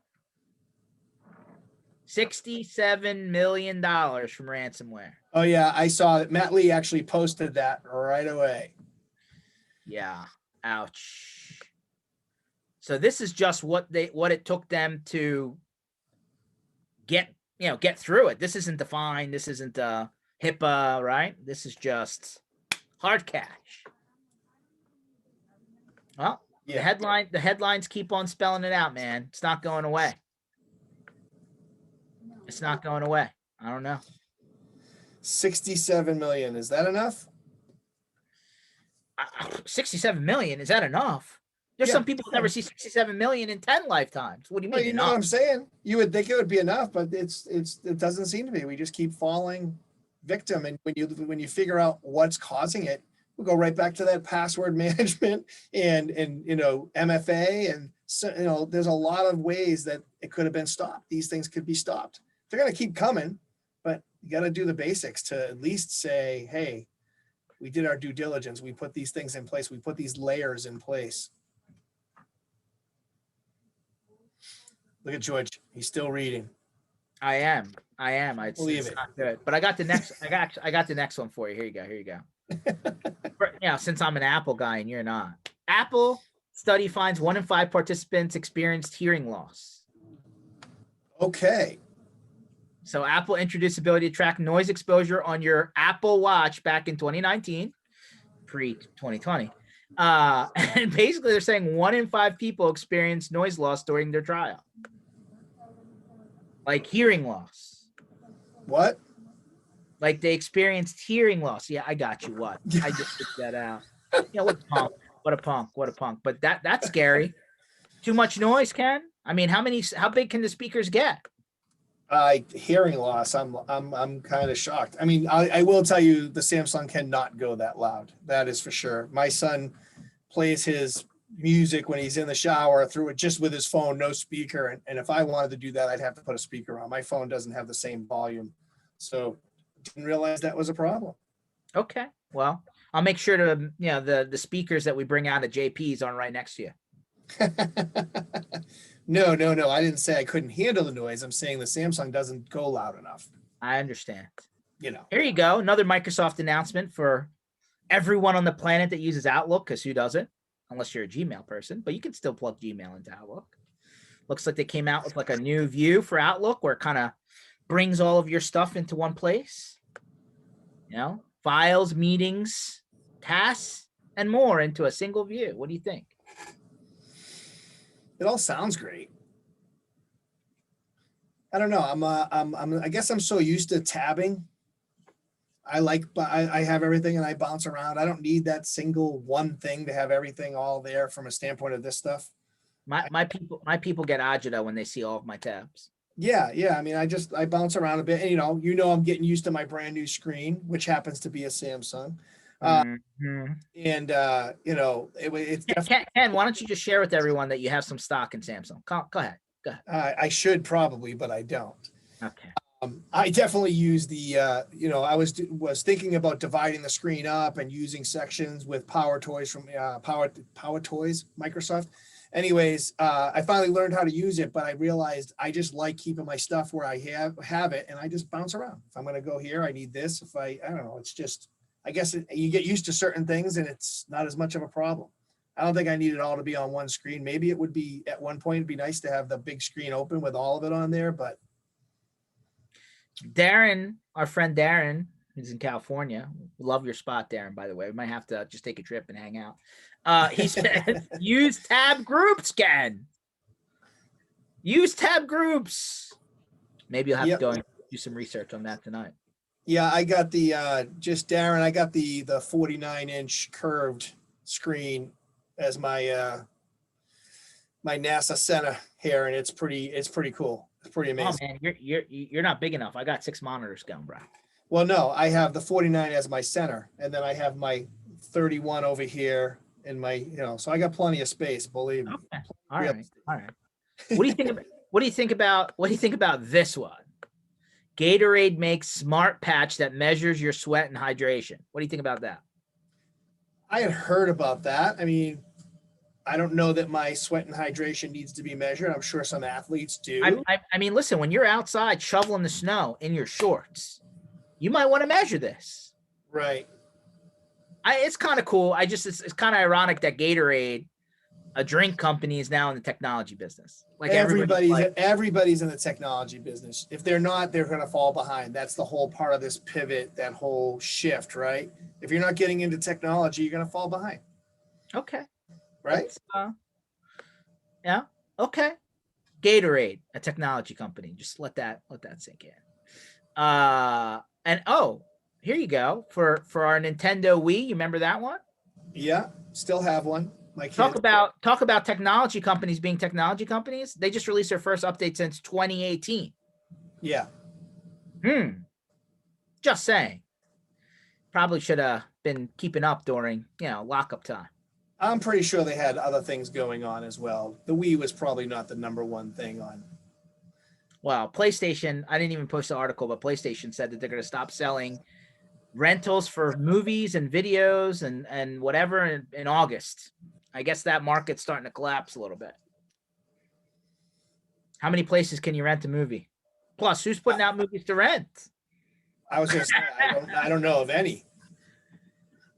$67 million from ransomware. Oh yeah, I saw that Matt Lee actually posted that right away. Yeah. Ouch. So this is just what it took them to get through it. This isn't the fine. This isn't HIPAA, right? This is just hard cash. Well, yeah. The headlines keep on spelling it out, man. It's not going away. It's not going away. I don't know. 67 million. Is that enough? 67 million. Is that enough? There's some people who never see 67 million in 10 lifetimes. What do you mean? Well, you know what I'm saying? You would think it would be enough, but it doesn't seem to be. We just keep falling victim. And when you figure out what's causing it, we'll go right back to that password management and MFA. And so, there's a lot of ways that it could have been stopped. These things could be stopped. They're going to keep coming, but you got to do the basics to at least say, hey, we did our due diligence. We put these things in place. We put these layers in place. Look at George. He's still reading. I am. Believe it. Not good. But I got the next. I got the next one for you. Here you go. Since I'm an Apple guy and you're not. Apple study finds 1 in 5 participants experienced hearing loss. Okay. So Apple introduced ability to track noise exposure on your Apple Watch back in 2019, pre-2020. And basically they're saying 1 in 5 people experienced noise loss during their trial. Like hearing loss. What? Like they experienced hearing loss. Yeah, I got you. What? I just figured that out. Yeah, what a punk. But that's scary. Too much noise, Ken? I mean, how big can the speakers get? Hearing loss. I'm kind of shocked. I mean, I will tell you the Samsung cannot go that loud. That is for sure. My son plays his music when he's in the shower through it just with his phone, no speaker. And if I wanted to do that, I'd have to put a speaker on. My phone doesn't have the same volume. So didn't realize that was a problem. Okay. Well, I'll make sure to, the speakers that we bring out at JP's aren't right next to you. No. I didn't say I couldn't handle the noise. I'm saying the Samsung doesn't go loud enough. I understand. Here you go. Another Microsoft announcement for everyone on the planet that uses Outlook, because who doesn't? Unless you're a Gmail person, but you can still plug Gmail into Outlook. Looks like they came out with like a new view for Outlook where it kind of brings all of your stuff into one place. You know, files, meetings, tasks, and more into a single view. What do you think? It all sounds great. I don't know. I guess I'm so used to tabbing. I have everything and I bounce around. I don't need that single one thing to have everything all there from a standpoint of this stuff. My people get agita when they see all of my tabs. Yeah. I mean, I bounce around a bit. And, I'm getting used to my brand new screen, which happens to be a Samsung. Mhm. And it's definitely. Ken, why don't you just share with everyone that you have some stock in Samsung? Go ahead. I should probably, but I don't. Okay. I definitely use the, I was thinking about dividing the screen up and using sections with Power Toys from Power Toys, Microsoft. Anyways, I finally learned how to use it, but I realized I just like keeping my stuff where I have it, and I just bounce around. If I'm going to go here, I need this. If I don't know, it's just, I guess you get used to certain things, and it's not as much of a problem. I don't think I need it all to be on one screen. Maybe it would be at one point, it'd be nice to have the big screen open with all of it on there, but. Darren, our friend Darren, who's in California. Love your spot, Darren, by the way. We might have to just take a trip and hang out. He said, use tab groups, Ken. Use tab groups. Maybe you'll have to go and do some research on that tonight. Yeah, I got the, just Darren, I got the 49-inch curved screen as my, my NASA center here, and it's pretty cool. It's pretty amazing. Oh man, you're not big enough. I got 6 monitors going, bro. Well, no, I have the 49 as my center, and then I have my 31 over here in my, so I got plenty of space, believe me. Okay. All right. What do you think about what do you think about this one? Gatorade makes smart patch that measures your sweat and hydration. What do you think about that? I had heard about that. I mean, I don't know that my sweat and hydration needs to be measured. I'm sure some athletes do. I mean, listen, when you're outside shoveling the snow in your shorts, you might want to measure this. Right. It's kind of cool. It's kind of ironic that Gatorade, a drink company, is now in the technology business. Like everybody's in the technology business. If they're not, they're going to fall behind. That's the whole part of this pivot, that whole shift, right? If you're not getting into technology, you're going to fall behind. Okay. Right. Yeah. Okay. Gatorade, a technology company. Just let that sink in. And here you go for our Nintendo Wii. You remember that one? Yeah, still have one. Talk about technology companies being technology companies. They just released their first update since 2018. Yeah. Just saying. Probably should have been keeping up during, lockup time. I'm pretty sure they had other things going on as well. The Wii was probably not the number one thing on. Well, PlayStation, I didn't even post the article, but PlayStation said that they're going to stop selling rentals for movies and videos and whatever in August. I guess that market's starting to collapse a little bit. How many places can you rent a movie? Plus, who's putting out movies to rent? I was going to say, I don't know of any.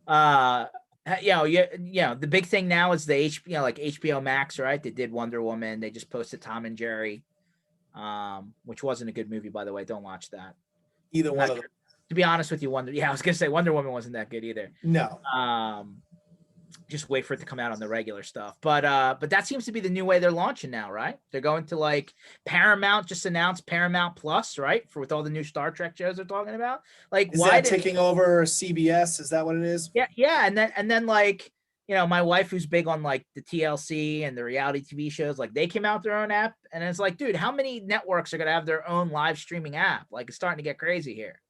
The big thing now is the HBO Max, right? They did Wonder Woman. They just posted Tom and Jerry, which wasn't a good movie, by the way. Don't watch that. Either one of them. To be honest with you, I was gonna say Wonder Woman wasn't that good either. No. Just wait for it to come out on the regular stuff. But that seems to be the new way they're launching now, right? They're going to like Paramount just announced Paramount Plus, right? With all the new Star Trek shows they're talking about. Like, is that taking over CBS? Is that what it is? Yeah. And then like, my wife who's big on like the TLC and the reality TV shows, like they came out their own app, and it's like, dude, how many networks are gonna have their own live streaming app? Like, it's starting to get crazy here.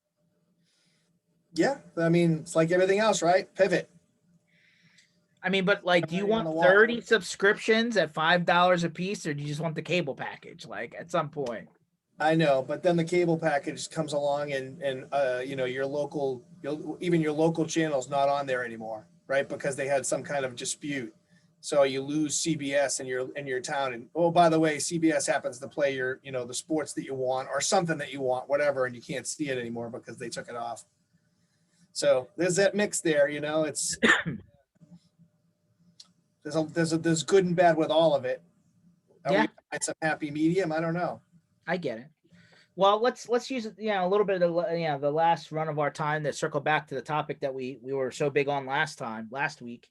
Yeah, I mean, it's like everything else, right? Pivot. I mean, but like, do you want 30 subscriptions at $5 a piece, or do you just want the cable package? Like, at some point. I know, but then the cable package comes along, and your local channel's not on there anymore, right? Because they had some kind of dispute. So you lose CBS in your town, and oh, by the way, CBS happens to play your, the sports that you want or something that you want, whatever, and you can't see it anymore because they took it off. So there's that mix there, it's there's good and bad with all of it. Are we Yeah, gonna find some happy medium? I don't know. I get it. Well, let's use a little bit of the last run of our time to circle back to the topic that we were so big on last week.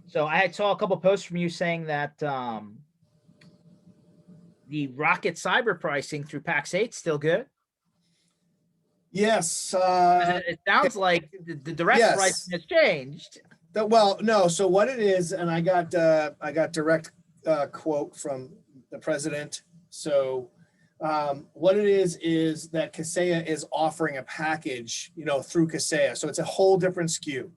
So I saw a couple posts from you saying that the Rocket Cyber pricing through PAX8 still good. Yes. It sounds like the direct pricing Yes. has changed. Well, no. So what it is, and I got direct quote from the president. So what it is that Kaseya is offering a package, through Kaseya. So it's a whole different SKU.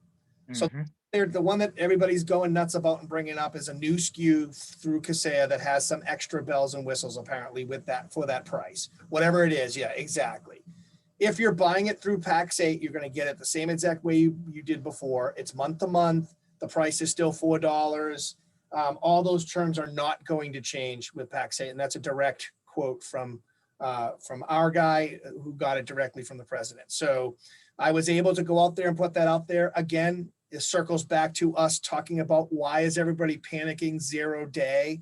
So they're the one that everybody's going nuts about and bringing up is a new SKU through Kaseya that has some extra bells and whistles apparently with that for that price, whatever it is. Yeah, exactly. If you're buying it through PAX8, you're going to get it the same exact way you did before. It's month to month. The price is still $4. All those terms are not going to change with PAX8, and that's a direct quote from our guy who got it directly from the president. So I was able to go out there and put that out there. Again, it circles back to us talking about why is everybody panicking 0 day.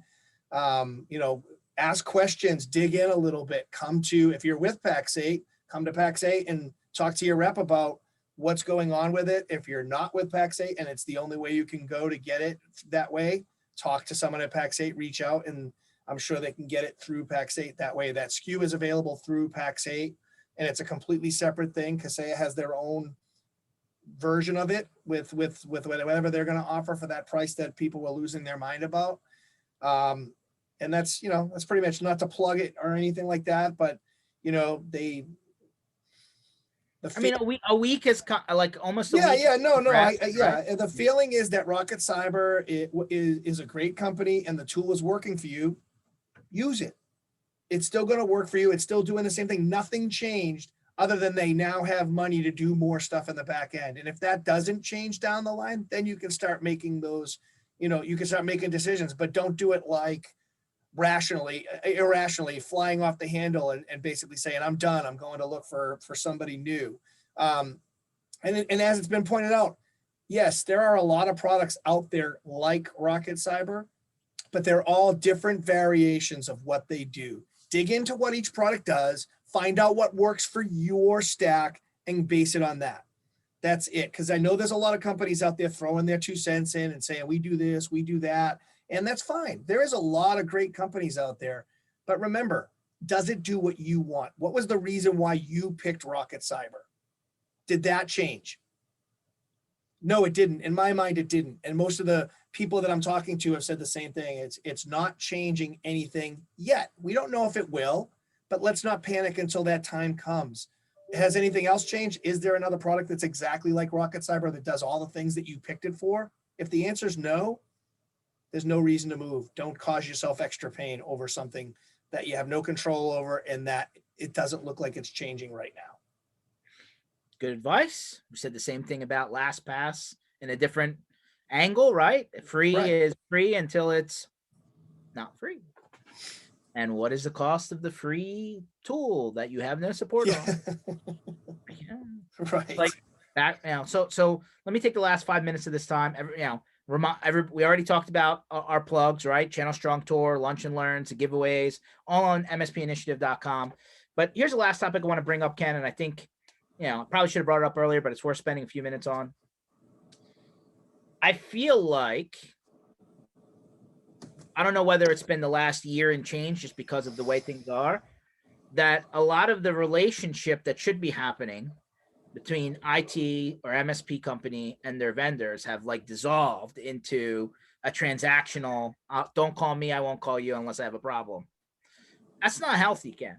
Ask questions, dig in a little bit. If you're with PAX8, come to PAX8 and talk to your rep about what's going on with it. If you're not with PAX8 and it's the only way you can go to get it that way, talk to someone at PAX8, reach out, and I'm sure they can get it through PAX8 that way. That SKU is available through PAX8, and it's a completely separate thing. Kaseya has their own version of it with whatever they're going to offer for that price that people were losing their mind about. And that's pretty much, not to plug it or anything like that, but A week is like almost a yeah, week. yeah, no, Right? the feeling is that Rocket Cyber is a great company and the tool is working for you. Use it. It's still going to work for you. It's still doing the same thing. Nothing changed other than they now have money to do more stuff in the back end. And if that doesn't change down the line, then you can start making those, you can start making decisions, but don't do it like irrationally flying off the handle and basically saying, I'm done. I'm going to look for somebody new. And as it's been pointed out, yes, there are a lot of products out there like Rocket Cyber, but they're all different variations of what they do. Dig into what each product does, find out what works for your stack, and base it on that. That's it. Because I know there's a lot of companies out there throwing their 2 cents in and saying, we do this, we do that. And that's fine. There is a lot of great companies out there. But remember, does it do what you want? What was the reason why you picked Rocket Cyber? Did that change? No, it didn't. In my mind, it didn't. And most of the people that I'm talking to have said the same thing. It's not changing anything yet. We don't know if it will, but let's not panic until that time comes. Has anything else changed? Is there another product that's exactly like Rocket Cyber that does all the things that you picked it for? If the answer is no, there's no reason to move. Don't cause yourself extra pain over something that you have no control over and that it doesn't look like it's changing right now. Good advice. We said the same thing about Lastpass in a different angle, right? Free is free until it's not free. And what is the cost of the free tool that you have no support on? Yeah. Right. Like that. So let me take the last 5 minutes of this time. We already talked about our plugs, right? Channel Strong Tour, Lunch and Learns, the giveaways, all on mspinitiative.com. But here's the last topic I want to bring up, Ken, and I think, I probably should have brought it up earlier, but it's worth spending a few minutes on. I feel like, I don't know whether it's been the last year and change just because of the way things are, that a lot of the relationship that should be happening between IT or MSP company and their vendors have like dissolved into a transactional, don't call me, I won't call you unless I have a problem. That's not healthy, Ken.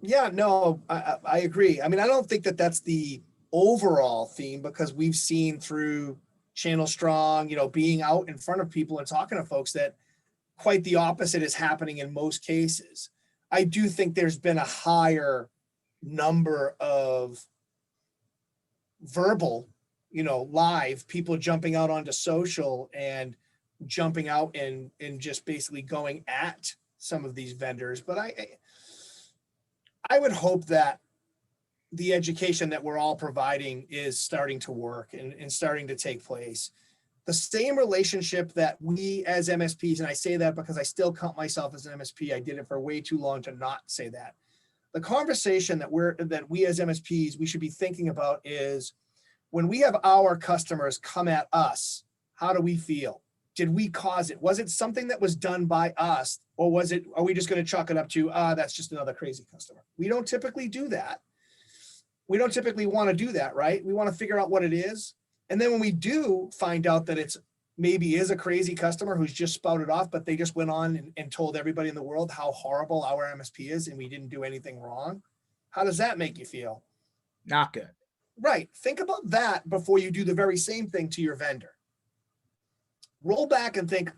Yeah, no, I agree. I mean, I don't think that that's the overall theme because we've seen through Channel Strong, being out in front of people and talking to folks that quite the opposite is happening in most cases. I do think there's been a higher number of verbal, live people jumping out onto social and jumping out and just basically going at some of these vendors. But I would hope that the education that we're all providing is starting to work and starting to take place. the same relationship that we as MSPs, and I say that because I still count myself as an MSP. I did it for way too long to not say that. The conversation that we as MSPs, we should be thinking about is when we have our customers come at us, how do we feel? Did we cause it? Was it something that was done by us, or are we just going to chalk it up to, that's just another crazy customer? We don't typically do that. We don't typically want to do that, right? We want to figure out what it is. And then when we do find out that it's maybe is a crazy customer who's just spouted off, but they just went on and told everybody in the world how horrible our MSP is and we didn't do anything wrong. How does that make you feel? Not good. Right. Think about that before you do the very same thing to your vendor. Roll back and think,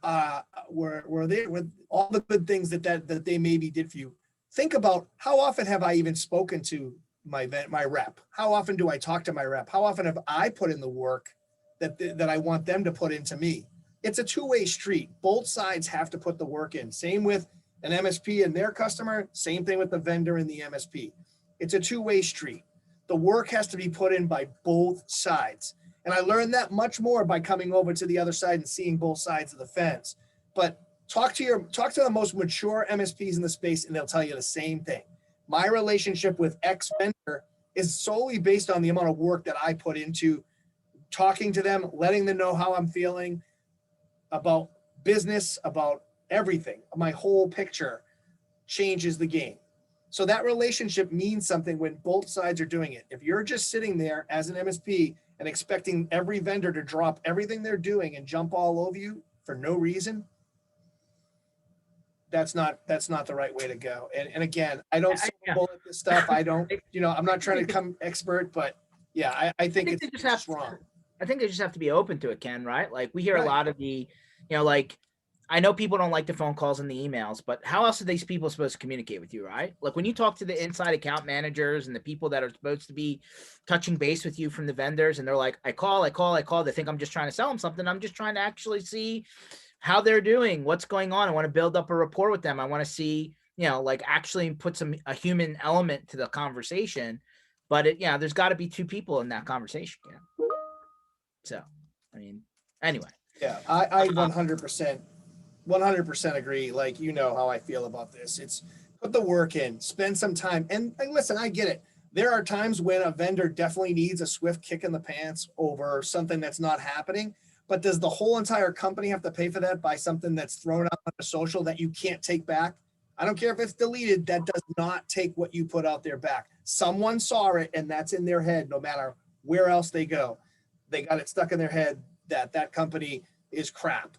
were they with all the good things that they maybe did for you? Think about how often have I even spoken to my rep? How often do I talk to my rep? How often have I put in the work that I want them to put into me? It's a two-way street. Both sides have to put the work in. Same with an MSP and their customer. Same thing with the vendor and the MSP. It's a two-way street. The work has to be put in by both sides. And I learned that much more by coming over to the other side and seeing both sides of the fence. But talk to the most mature MSPs in the space, and they'll tell you the same thing. My relationship with X vendor is solely based on the amount of work that I put into talking to them, letting them know how I'm feeling about business, about everything. My whole picture changes the game. So that relationship means something when both sides are doing it. If you're just sitting there as an MSP and expecting every vendor to drop everything they're doing and jump all over you for no reason, that's not the right way to go. And again, I don't bullet this stuff. I don't, I'm not trying to become expert, but yeah, I think it's just wrong. I think they just have to be open to it, Ken, right? Like we hear a lot of the, like I know people don't like the phone calls and the emails, but how else are these people supposed to communicate with you, right? Like when you talk to the inside account managers and the people that are supposed to be touching base with you from the vendors, and they're like, I call. They think I'm just trying to sell them something. I'm just trying to actually see how they're doing, what's going on. I want to build up a rapport with them. I want to see, like actually put a human element to the conversation. But there's got to be two people in that conversation. Yeah. So, I mean, anyway. Yeah, I 100% agree. Like, how I feel about this. It's put the work in, spend some time. And listen, I get it. There are times when a vendor definitely needs a swift kick in the pants over something that's not happening. But does the whole entire company have to pay for that by something that's thrown out on a social that you can't take back? I don't care if it's deleted. That does not take what you put out there back. Someone saw it, and that's in their head no matter where else they go. They got it stuck in their head that company is crap.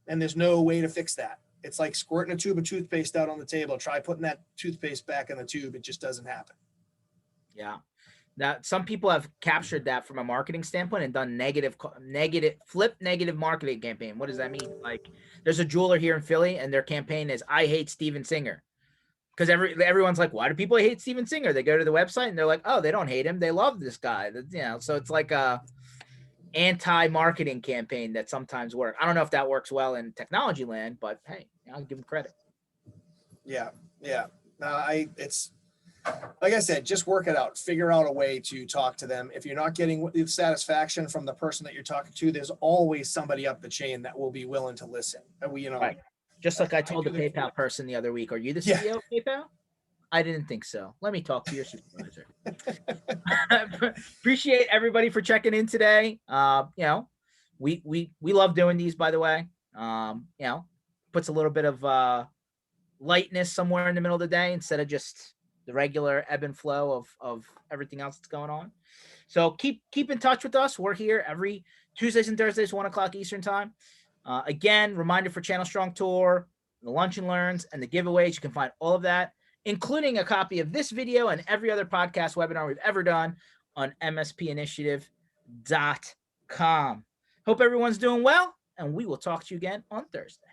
And there's no way to fix that. It's like squirting a tube of toothpaste out on the table. Try putting that toothpaste back in the tube. It just doesn't happen. Yeah. That some people have captured that from a marketing standpoint and done negative marketing campaign. What does that mean? Like there's a jeweler here in Philly and their campaign is I hate Steven Singer. Because everyone's like, why do people hate Steven Singer? They go to the website and they're like, oh, they don't hate him. They love this guy. So it's like a anti-marketing campaign that sometimes works. I don't know if that works well in technology land, but hey, I'll give them credit. Yeah. It's like I said, just work it out. Figure out a way to talk to them. If you're not getting satisfaction from the person that you're talking to, there's always somebody up the chain that will be willing to listen. Right. Just like I told the PayPal person the other week, are you the CEO of PayPal? I didn't think so. Let me talk to your supervisor. Appreciate everybody for checking in today. We love doing these, by the way. Puts a little bit of lightness somewhere in the middle of the day instead of just the regular ebb and flow of everything else that's going on. So keep in touch with us. We're here every Tuesdays and Thursdays, 1:00 Eastern time. Again, reminder for Channel Strong Tour, the Lunch and Learns, and the giveaways. You can find all of that, including a copy of this video and every other podcast webinar we've ever done on MSPinitiative.com. Hope everyone's doing well, and we will talk to you again on Thursday.